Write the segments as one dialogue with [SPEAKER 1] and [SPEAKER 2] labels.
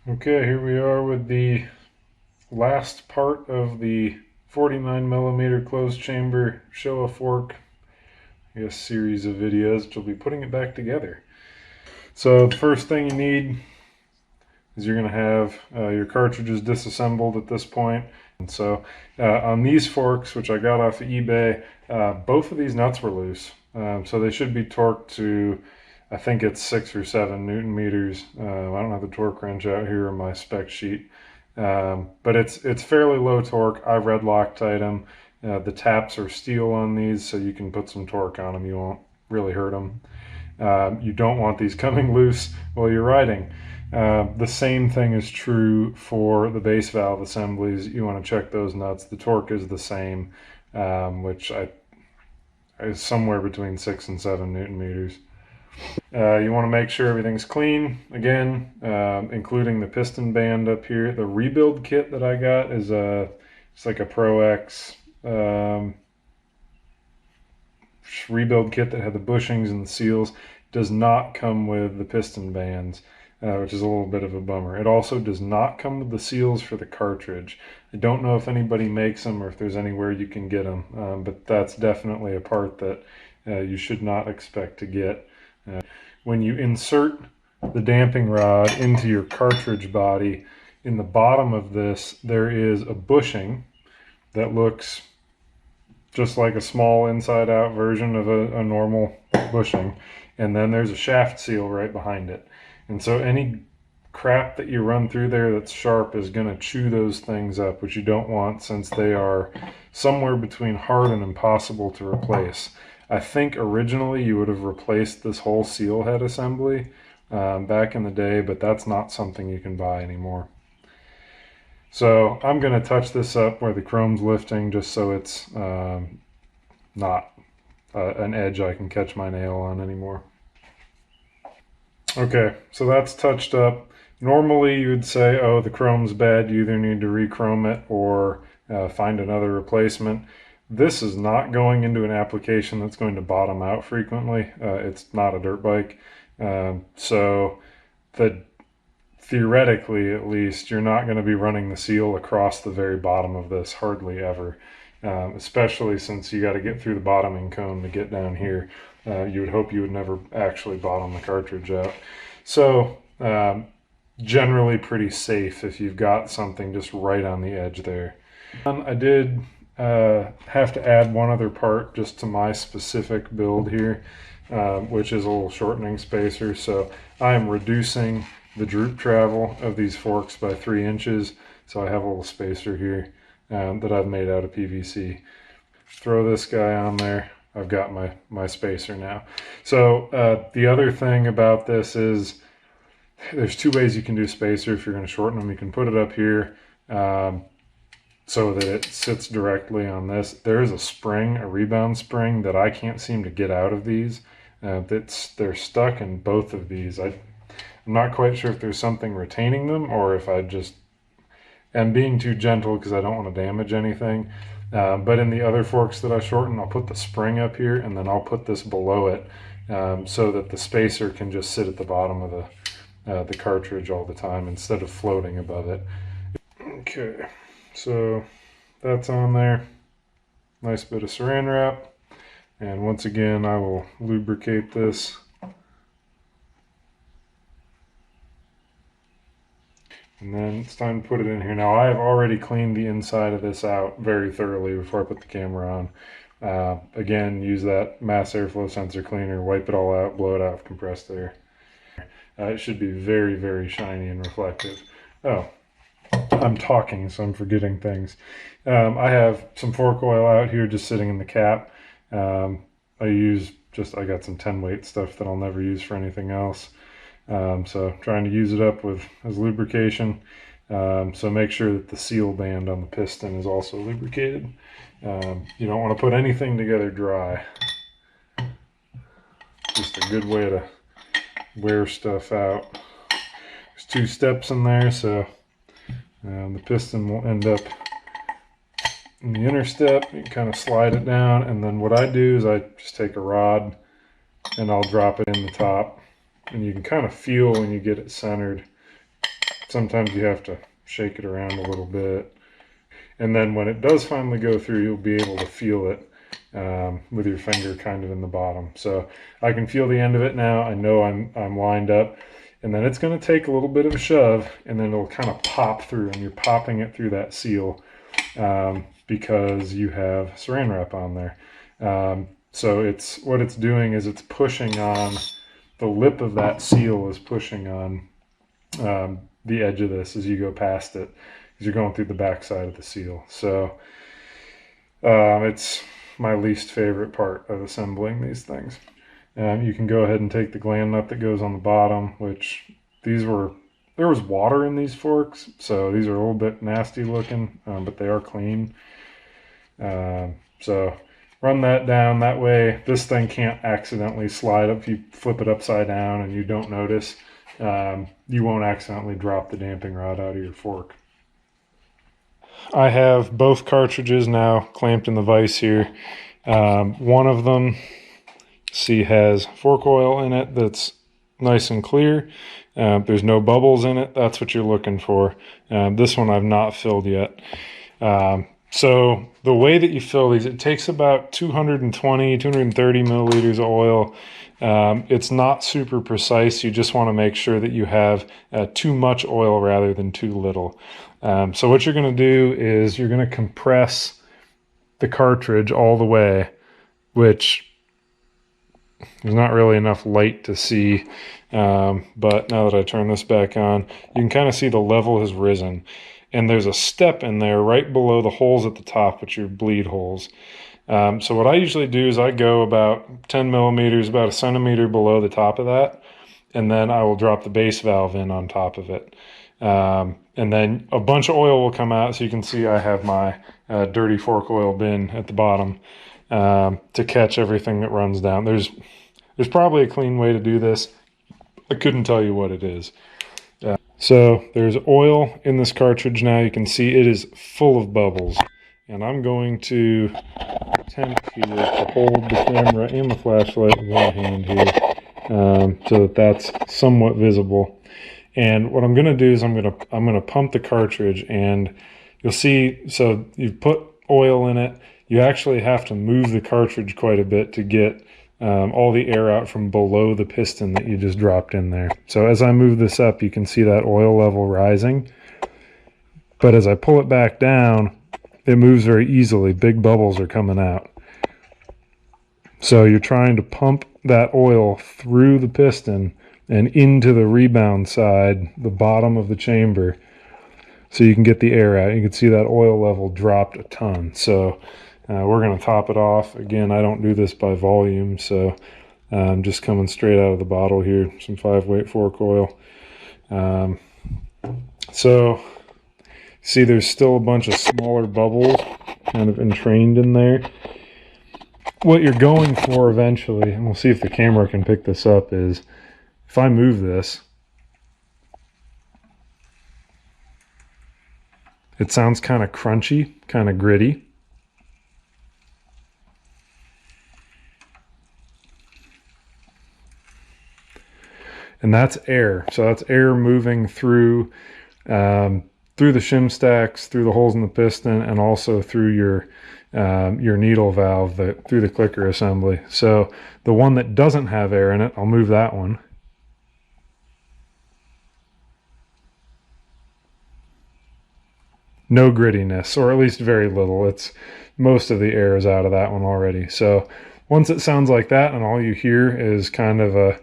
[SPEAKER 1] Okay, here we are with the last part of the 49mm closed chamber Showa fork, I guess, series of videos, which will be putting it back together. So the first thing you need is you're going to have your cartridges disassembled at this point. And so on these forks, which I got off of eBay, both of these nuts were loose. So they should be torqued to, I think it's 6 or 7 Newton meters. I don't have the torque wrench out here on my spec sheet. But it's fairly low torque. I red Loctite them. The taps are steel on these, so you can put some torque on them. You won't really hurt them. You don't want these coming loose while you're riding. The same thing is true for the base valve assemblies. You want to check those nuts. The torque is the same, which is somewhere between 6 and 7 Newton meters. You want to make sure everything's clean, again, including the piston band up here. The rebuild kit that I got is it's like a Pro X rebuild kit that had the bushings and the seals. Does not come with the piston bands, which is a little bit of a bummer. It also does not come with the seals for the cartridge. I don't know if anybody makes them or if there's anywhere you can get them, but that's definitely a part that you should not expect to get. When you insert the damping rod into your cartridge body, in the bottom of this there is a bushing that looks just like a small inside-out version of a normal bushing, and then there's a shaft seal right behind it. And so any crap that you run through there that's sharp is going to chew those things up, which you don't want, since they are somewhere between hard and impossible to replace. I think originally you would have replaced this whole seal head assembly back in the day, but that's not something you can buy anymore. So I'm going to touch this up where the chrome's lifting, just so it's not an edge I can catch my nail on anymore. Okay, so that's touched up. Normally you would say, oh, the chrome's bad, you either need to re-chrome it or find another replacement. This is not going into an application that's going to bottom out frequently. It's not a dirt bike. So theoretically, at least, you're not going to be running the seal across the very bottom of this, hardly ever. Especially since you got to get through the bottoming cone to get down here. You would hope you would never actually bottom the cartridge out. So generally pretty safe if you've got something just right on the edge there. I did have to add one other part just to my specific build here, which is a little shortening spacer. So I am reducing the droop travel of these forks by 3 inches. So I have a little spacer here that I've made out of PVC. Throw this guy on there. I've got my spacer now. So the other thing about this is there's 2 ways you can do spacer if you're going to shorten them. You can put it up here so that it sits directly on this. There is a spring, a rebound spring, that I can't seem to get out of these. They're stuck in both of these. I'm not quite sure if there's something retaining them or if I just am being too gentle because I don't want to damage anything. But in the other forks that I shorten, I'll put the spring up here and then I'll put this below it so that the spacer can just sit at the bottom of the cartridge all the time instead of floating above it. Okay, so that's on there. Nice bit of saran wrap. And once again, I will lubricate this. And then it's time to put it in here. Now I have already cleaned the inside of this out very thoroughly before I put the camera on. Again, use that mass airflow sensor cleaner, wipe it all out, blow it out with compressed air. It should be very, very shiny and reflective. Oh, I'm talking, so I'm forgetting things. I have some fork oil out here just sitting in the cap. I got some 10 weight stuff that I'll never use for anything else. So trying to use it up as lubrication. So make sure that the seal band on the piston is also lubricated. You don't want to put anything together dry. Just a good way to wear stuff out. There's 2 steps in there, so the piston will end up in the inner step. You can kind of slide it down, and then what I do is I just take a rod and I'll drop it in the top. And you can kind of feel when you get it centered sometimes you have to shake it around a little bit. And then when it does finally go through, you'll be able to feel it with your finger kind of in the bottom. So I can feel the end of it now. I know I'm lined up. And then it's going to take a little bit of a shove, and then it'll kind of pop through, and you're popping it through that seal because you have saran wrap on there. So what it's doing is it's pushing on, the lip of that seal is pushing on the edge of this as you go past it, because you're going through the back side of the seal. So it's my least favorite part of assembling these things. You can go ahead and take the gland nut that goes on the bottom, which there was water in these forks, so these are a little bit nasty looking, but they are clean. So run that down. That way this thing can't accidentally slide up. If you flip it upside down and you don't notice, you won't accidentally drop the damping rod out of your fork. I have both cartridges now clamped in the vise here. One of them, see, has fork oil in it that's nice and clear. There's no bubbles in it. That's what you're looking for. This one I've not filled yet. So the way that you fill these, it takes about 220, 230 milliliters of oil. It's not super precise. You just want to make sure that you have too much oil rather than too little. So what you're going to do is you're going to compress the cartridge all the way, which there's not really enough light to see, but now that I turn this back on, you can kind of see the level has risen. And there's a step in there right below the holes at the top, which are bleed holes. So what I usually do is I go about 10 millimeters, about a centimeter below the top of that, and then I will drop the base valve in on top of it. And then a bunch of oil will come out, so you can see I have my dirty fork oil bin at the bottom to catch everything that runs down. There's probably a clean way to do this. I couldn't tell you what it is. So there's oil in this cartridge now. You can see it is full of bubbles. And I'm going to attempt here to hold the camera and the flashlight in one hand here so that that's somewhat visible. And what I'm going to do is I'm going to pump the cartridge, and you'll see, so you've put oil in it. You actually have to move the cartridge quite a bit to get all the air out from below the piston that you just dropped in there. So as I move this up, you can see that oil level rising. But as I pull it back down, it moves very easily. Big bubbles are coming out. So you're trying to pump that oil through the piston and into the rebound side, the bottom of the chamber, so you can get the air out. You can see that oil level dropped a ton. So we're going to top it off. Again, I don't do this by volume, so I'm just coming straight out of the bottle here, some 5-weight fork oil. So see, there's still a bunch of smaller bubbles kind of entrained in there. What you're going for eventually, and we'll see if the camera can pick this up, is if I move this, it sounds kind of crunchy, kind of gritty. And that's air. So that's air moving through the shim stacks, through the holes in the piston, and also through your needle valve, through the clicker assembly. So the one that doesn't have air in it, I'll move that one. No grittiness, or at least very little. It's most of the air is out of that one already. So once it sounds like that and all you hear is kind of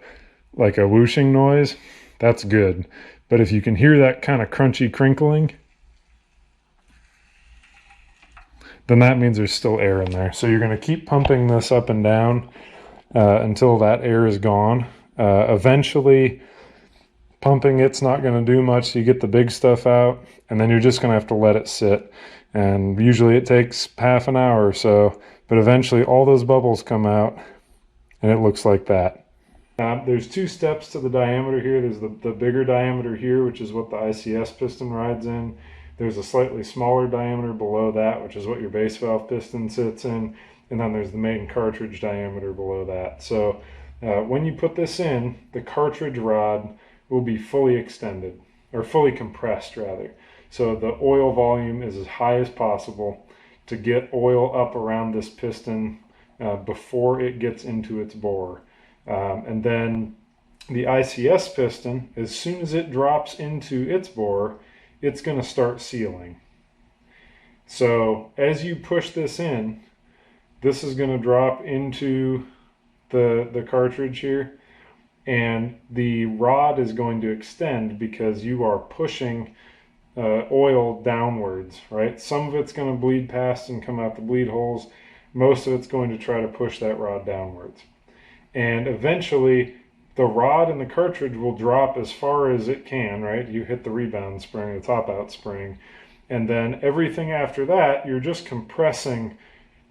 [SPEAKER 1] like a whooshing noise, that's good. But if you can hear that kind of crunchy crinkling, then that means there's still air in there. So you're going to keep pumping this up and down until that air is gone. Eventually, pumping it's not going to do much. So you get the big stuff out, and then you're just going to have to let it sit. And usually it takes half an hour or so, but eventually all those bubbles come out, and it looks like that. There's two steps to the diameter here. There's the bigger diameter here, which is what the ICS piston rides in. There's a slightly smaller diameter below that, which is what your base valve piston sits in. And then there's the main cartridge diameter below that. So when you put this in, the cartridge rod will be fully extended. or fully compressed rather. So the oil volume is as high as possible to get oil up around this piston before it gets into its bore. And then the ICS piston, as soon as it drops into its bore, it's going to start sealing. So as you push this in, this is going to drop into the cartridge here, and the rod is going to extend because you are pushing oil downwards, right? Some of it's going to bleed past and come out the bleed holes. Most of it's going to try to push that rod downwards. And eventually the rod and the cartridge will drop as far as it can, right? You hit the rebound spring, the top out spring, and then everything after that, you're just compressing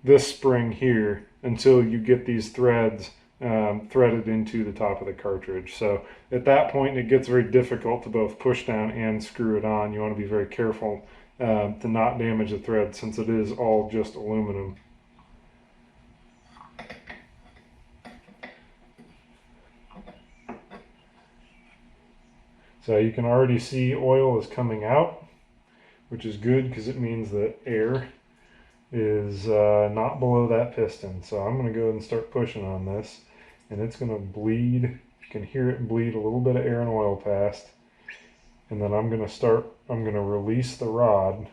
[SPEAKER 1] this spring here until you get these threads threaded into the top of the cartridge. So at that point, it gets very difficult to both push down and screw it on. You want to be very careful to not damage the thread, since it is all just aluminum. So you can already see oil is coming out, which is good because it means that air is not below that piston. So I'm going to go ahead and start pushing on this, and it's going to bleed. You can hear it bleed a little bit of air and oil past, and then I'm going to release the rod.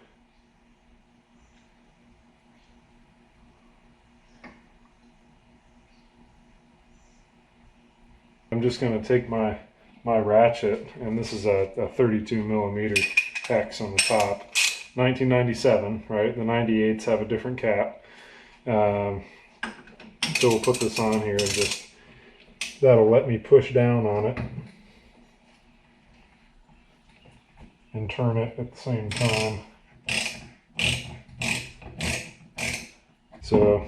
[SPEAKER 1] I'm just going to take my ratchet, and this is a 32 millimeter hex on the top. 1997, right? The 98s have a different cap. So we'll put this on here, and just that'll let me push down on it and turn it at the same time. So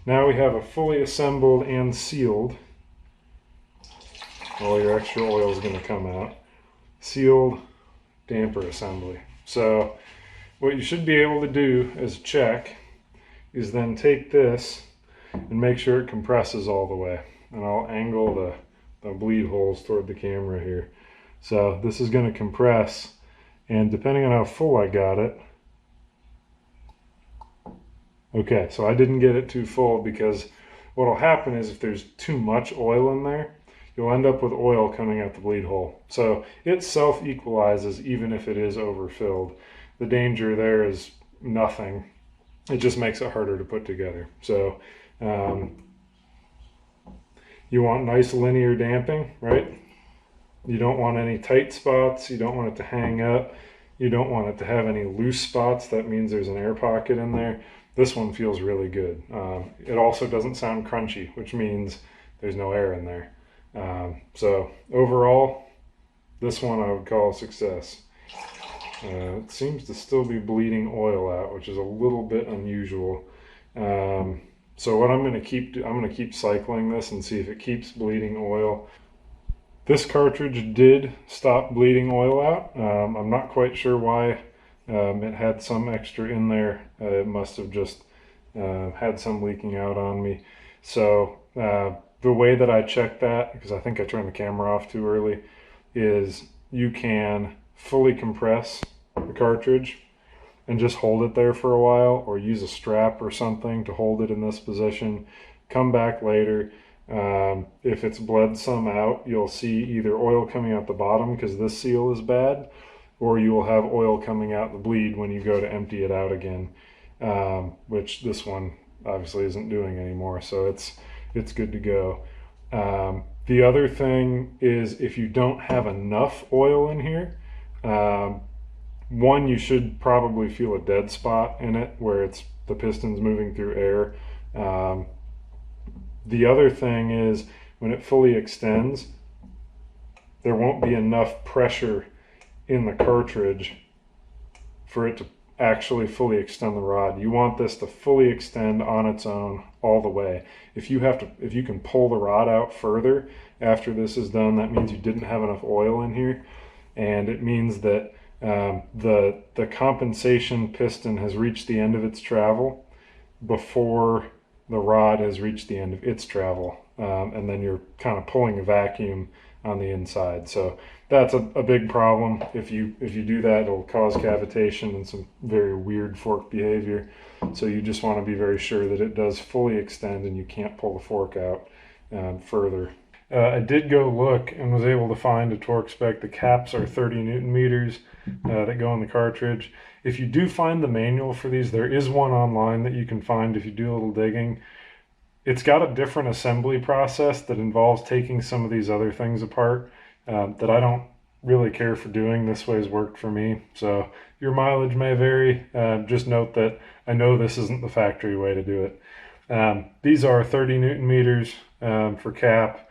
[SPEAKER 1] now we have a fully assembled and sealed. All your extra oil is going to come out. Sealed damper assembly. So what you should be able to do as a check is then take this and make sure it compresses all the way. And I'll angle the bleed holes toward the camera here. So this is going to compress, and depending on how full I got it. Okay, so I didn't get it too full, because what will happen is if there's too much oil in there, you'll end up with oil coming out the bleed hole. So it self-equalizes even if it is overfilled. The danger there is nothing. It just makes it harder to put together. So you want nice linear damping, right? You don't want any tight spots. You don't want it to hang up. You don't want it to have any loose spots. That means there's an air pocket in there. This one feels really good. It also doesn't sound crunchy, which means there's no air in there. So overall, this one I would call a success. It seems to still be bleeding oil out, which is a little bit unusual. So what I'm going to keep cycling this and see if it keeps bleeding oil. This cartridge did stop bleeding oil out. I'm not quite sure why. It had some extra in there. It must have just had some leaking out on me. So the way that I check that, because I think I turned the camera off too early, is you can fully compress the cartridge and just hold it there for a while, or use a strap or something to hold it in this position. Come back later. If it's bled some out, you'll see either oil coming out the bottom because this seal is bad, or you will have oil coming out the bleed when you go to empty it out again, which this one obviously isn't doing anymore. So it's good to go. The other thing is, if you don't have enough oil in here, one, you should probably feel a dead spot in it where the piston's moving through air. The other thing is, when it fully extends, there won't be enough pressure in the cartridge for it to actually fully extend the rod. You want this to fully extend on its own all the way. If you can pull the rod out further after this is done, that means you didn't have enough oil in here, and it means that the compensation piston has reached the end of its travel before the rod has reached the end of its travel, and then you're kind of pulling a vacuum on the inside. So that's a big problem. If you do that, it'll cause cavitation and some very weird fork behavior. So you just want to be very sure that it does fully extend and you can't pull the fork out further. I did go look and was able to find a torque spec. The caps are 30 Newton meters that go in the cartridge. If you do find the manual for these, there is one online that you can find if you do a little digging. It's got a different assembly process that involves taking some of these other things apart that I don't really care for doing. This way has worked for me. So your mileage may vary. Just note that I know this isn't the factory way to do it. These are 30 Newton meters for cap.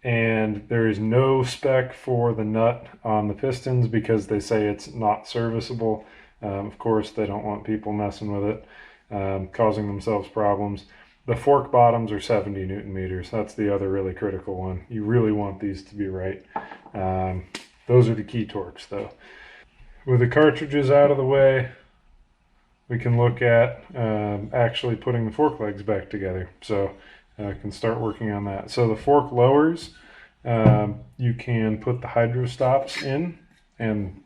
[SPEAKER 1] And there is no spec for the nut on the pistons because they say it's not serviceable. Of course, they don't want people messing with it, causing themselves problems. The fork bottoms are 70 Newton meters. That's the other really critical one. You really want these to be right. Those are the key torques, though. With the cartridges out of the way, we can look at actually putting the fork legs back together. So I can start working on that. So the fork lowers, you can put the hydro stops in and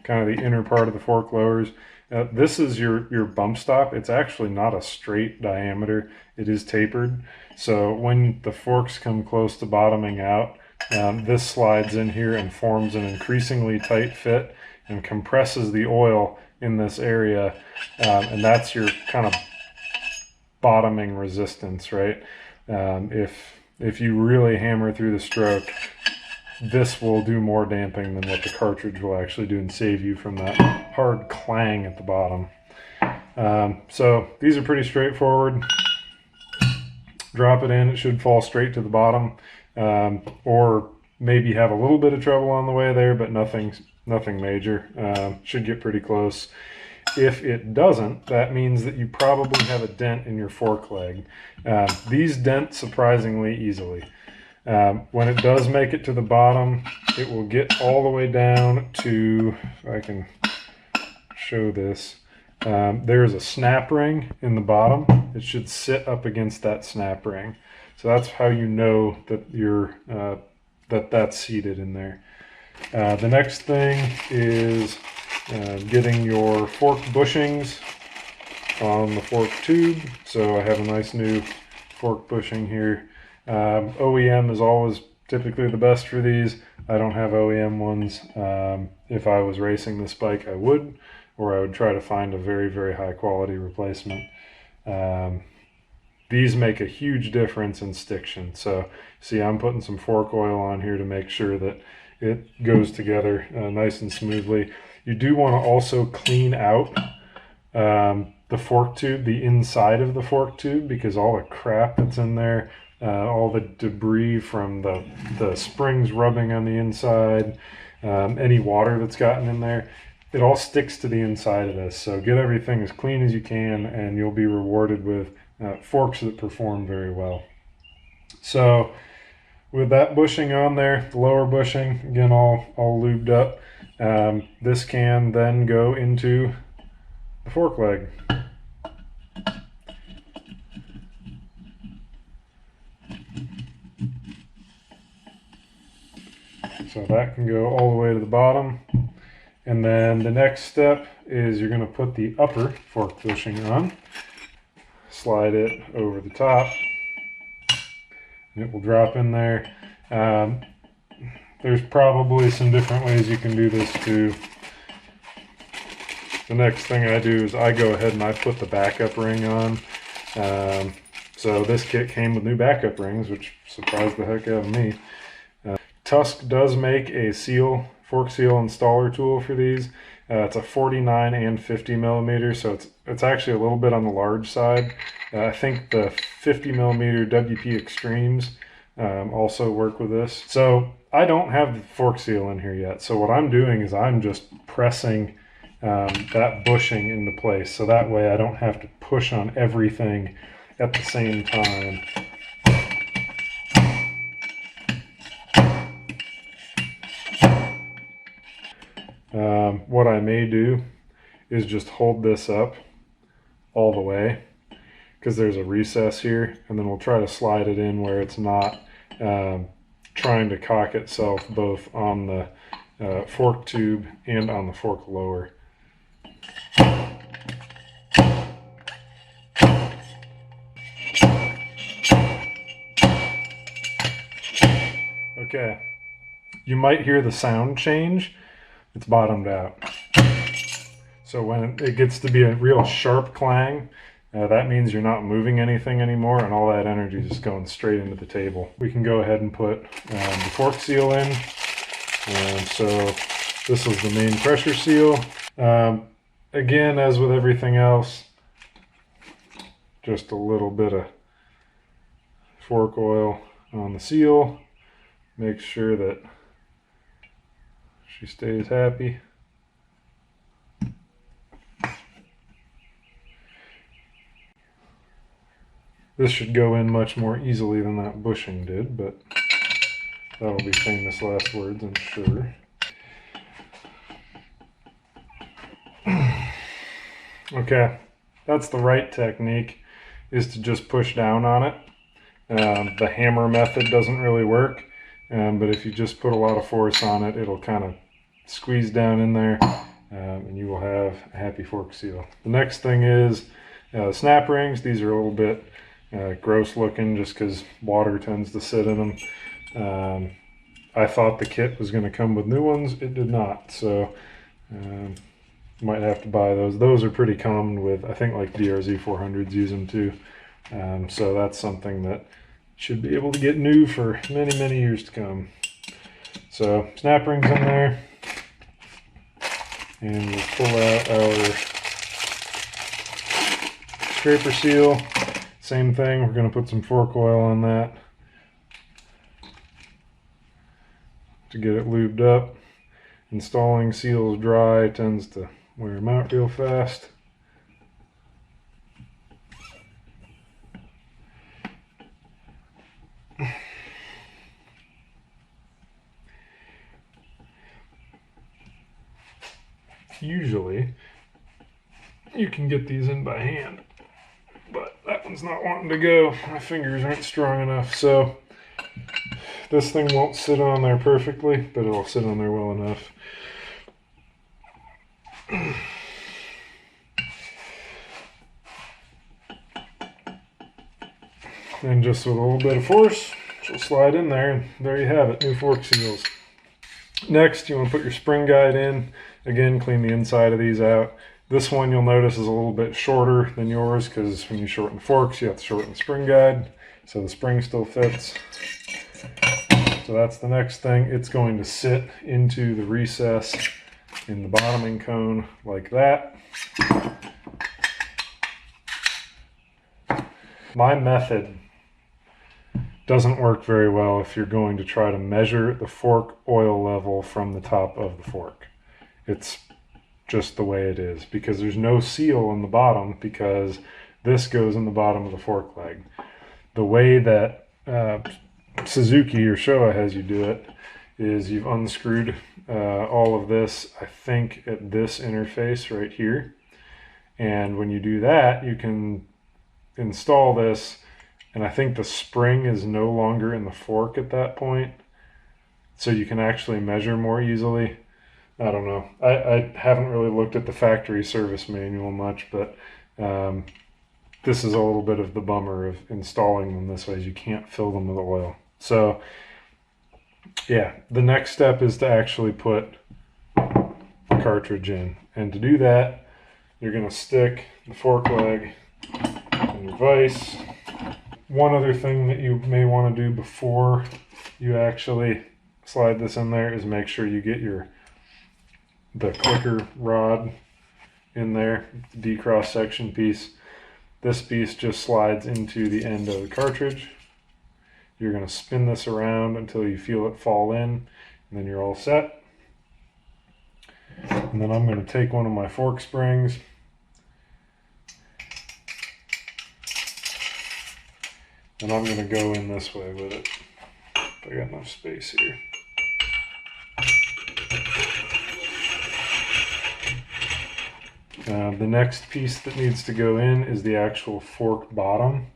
[SPEAKER 1] kind of the inner part of the fork lowers. This is your bump stop. It's actually not a straight diameter. It is tapered. So when the forks come close to bottoming out, this slides in here and forms an increasingly tight fit and compresses the oil in this area. And that's your kind of bottoming resistance, right? If you really hammer through the stroke, this will do more damping than what the cartridge will actually do and save you from that hard clang at the bottom. So these are pretty straightforward. Drop it in, it should fall straight to the bottom, or maybe have a little bit of trouble on the way there, but nothing major. Should get pretty close. If it doesn't, that means that you probably have a dent in your fork leg. These dent surprisingly easily. When it does make it to the bottom, it will get all the way down to, if I can show this, there's a snap ring in the bottom. It should sit up against that snap ring. So that's how you know that you're that's seated in there. The next thing is getting your fork bushings on the fork tube. So I have a nice new fork bushing here. OEM is always typically the best for these. I don't have OEM ones. If I was racing this bike, I would, or I would try to find a very, very high quality replacement. These make a huge difference in stiction. So see, I'm putting some fork oil on here to make sure that it goes together nice and smoothly. You do want to also clean out the fork tube, the inside of the fork tube, because all the crap that's in there, all the debris from the springs rubbing on the inside, any water that's gotten in there, it all sticks to the inside of this. So get everything as clean as you can and you'll be rewarded with forks that perform very well. So with that bushing on there, the lower bushing, again all lubed up, this can then go into the fork leg. So that can go all the way to the bottom. And then the next step is you're going to put the upper fork bushing on. Slide it over the top. And it will drop in there. There's probably some different ways you can do this too. The next thing I do is I go ahead and I put the backup ring on. So this kit came with new backup rings, which surprised the heck out of me. Tusk does make a fork seal installer tool for these. It's a 49 and 50 millimeter, so it's actually a little bit on the large side. I think the 50 millimeter WP Extremes also work with this. So I don't have the fork seal in here yet. So what I'm doing is I'm just pressing that bushing into place. So that way I don't have to push on everything at the same time. What I may do is just hold this up all the way because there's a recess here, and then we'll try to slide it in where it's not trying to cock itself both on fork tube and on the fork lower. Okay, you might hear the sound change. It's bottomed out. So when it gets to be a real sharp clang, that means you're not moving anything anymore, and all that energy is just going straight into the table. We can go ahead and put the fork seal in. So this was the main pressure seal. Again, as with everything else, just a little bit of fork oil on the seal. Make sure that she stays happy. This should go in much more easily than that bushing did, but that'll be famous last words, I'm sure. Okay, that's the right technique, is to just push down on it. The hammer method doesn't really work, but if you just put a lot of force on it, it'll kind of squeeze down in there, and you will have a happy fork seal. The next thing is snap rings. These are a little bit gross looking just because water tends to sit in them. I thought the kit was going to come with new ones. It did not, so might have to buy those. Those are pretty common with, I think, like DRZ 400s use them too. So that's something that should be able to get new for many, many years to come. So snap rings in there, and we'll pull out our scraper seal. Same thing, we're going to put some fork oil on that to get it lubed up. Installing seals dry tends to wear them out real fast. Usually you can get these in by hand, but that one's not wanting to go. My fingers aren't strong enough, so this thing won't sit on there perfectly, but it'll sit on there well enough. And just with a little bit of force, she'll slide in there, and there you have it, new fork seals. Next, you want to put your spring guide in. Again, clean the inside of these out. This one you'll notice is a little bit shorter than yours because when you shorten forks, you have to shorten the spring guide, so the spring still fits. So that's the next thing. It's going to sit into the recess in the bottoming cone like that. My method doesn't work very well if you're going to try to measure the fork oil level from the top of the fork. It's just the way it is, because there's no seal in the bottom, because this goes in the bottom of the fork leg. The way that Suzuki or Showa has you do it is you've unscrewed all of this, I think, at this interface right here. And when you do that, you can install this, and I think the spring is no longer in the fork at that point, so you can actually measure more easily. I don't know. I haven't really looked at the factory service manual much, but this is a little bit of the bummer of installing them this way, is you can't fill them with oil. So yeah, the next step is to actually put the cartridge in. And to do that, you're going to stick the fork leg in your vise. One other thing that you may want to do before you actually slide this in there is make sure you get the clicker rod in there, the cross section piece. This piece just slides into the end of the cartridge. You're going to spin this around until you feel it fall in, and then you're all set. And then I'm going to take one of my fork springs, and I'm going to go in this way with it. If I got enough space here. The next piece that needs to go in is the actual fork bottom.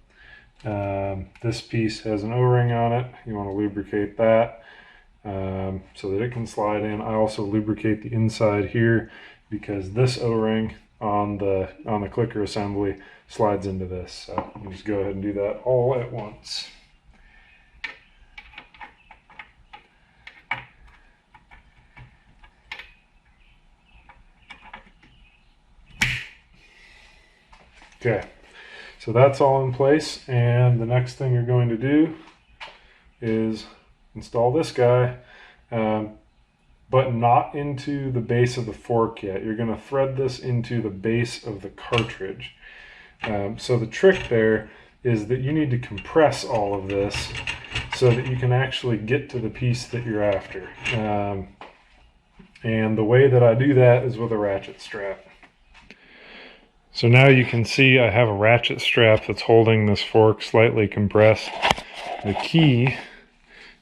[SPEAKER 1] This piece has an O-ring on it. You want to lubricate that. so that it can slide in. I also lubricate the inside here because this O-ring on the clicker assembly slides into this. So you just go ahead and do that all at once. Okay, so that's all in place, and the next thing you're going to do is install this guy, but not into the base of the fork yet. You're going to thread this into the base of the cartridge. So the trick there is that you need to compress all of this so that you can actually get to the piece that you're after. And the way that I do that is with a ratchet strap. So now you can see I have a ratchet strap that's holding this fork slightly compressed. The key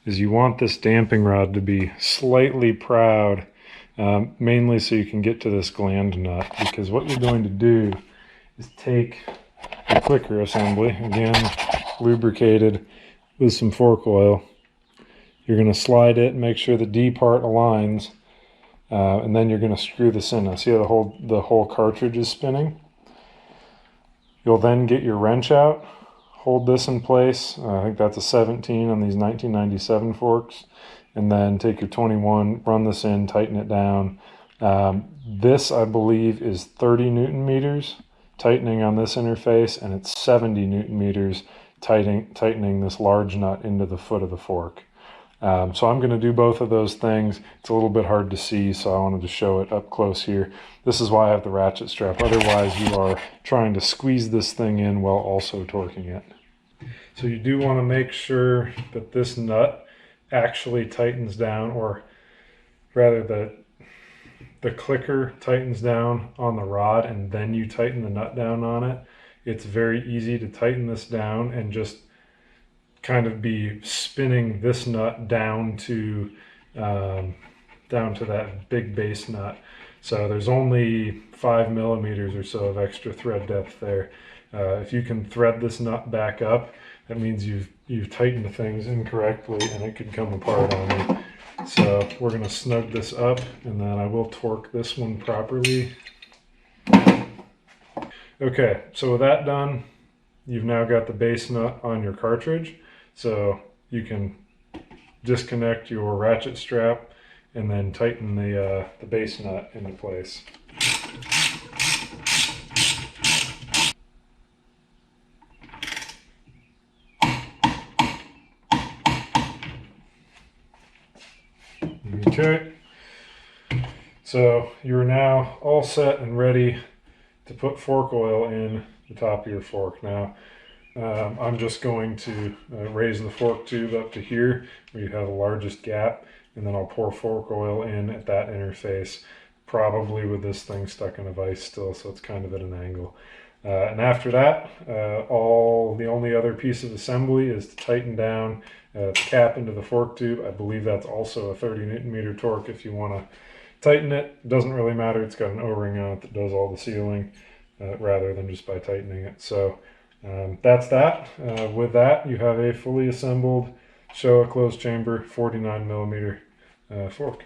[SPEAKER 1] is you want this damping rod to be slightly proud, mainly so you can get to this gland nut, because what you're going to do is take the clicker assembly, again lubricated with some fork oil. You're going to slide it and make sure the D part aligns, and then you're going to screw this in. Now see how the whole cartridge is spinning? You'll then get your wrench out, hold this in place. I think that's a 17 on these 1997 forks, and then take your 21, run this in, tighten it down. This, I believe, is 30 Newton meters tightening on this interface, and it's 70 Newton meters tightening this large nut into the foot of the fork. So I'm going to do both of those things. It's a little bit hard to see, so I wanted to show it up close here. This is why I have the ratchet strap. Otherwise, you are trying to squeeze this thing in while also torquing it. So you do want to make sure that this nut actually tightens down, or rather the clicker tightens down on the rod, and then you tighten the nut down on it. It's very easy to tighten this down and just kind of be spinning this nut down to that big base nut. So there's only 5 millimeters or so of extra thread depth there. If you can thread this nut back up, that means you've tightened things incorrectly and it could come apart on you. So we're going to snug this up, and then I will torque this one properly. Okay, so with that done, you've now got the base nut on your cartridge. So you can disconnect your ratchet strap and then tighten the base nut into place. Okay, so you're now all set and ready to put fork oil in the top of your fork. Now, I'm just going to raise the fork tube up to here where you have the largest gap, and then I'll pour fork oil in at that interface, probably with this thing stuck in a vise still, so it's kind of at an angle. And after that, the only other piece of assembly is to tighten down the cap into the fork tube. I believe that's also a 30 Newton meter torque if you want to tighten it. It doesn't really matter, it's got an O-ring on it that does all the sealing rather than just by tightening it. So that's that. With that, you have a fully assembled Showa closed chamber 49mm fork.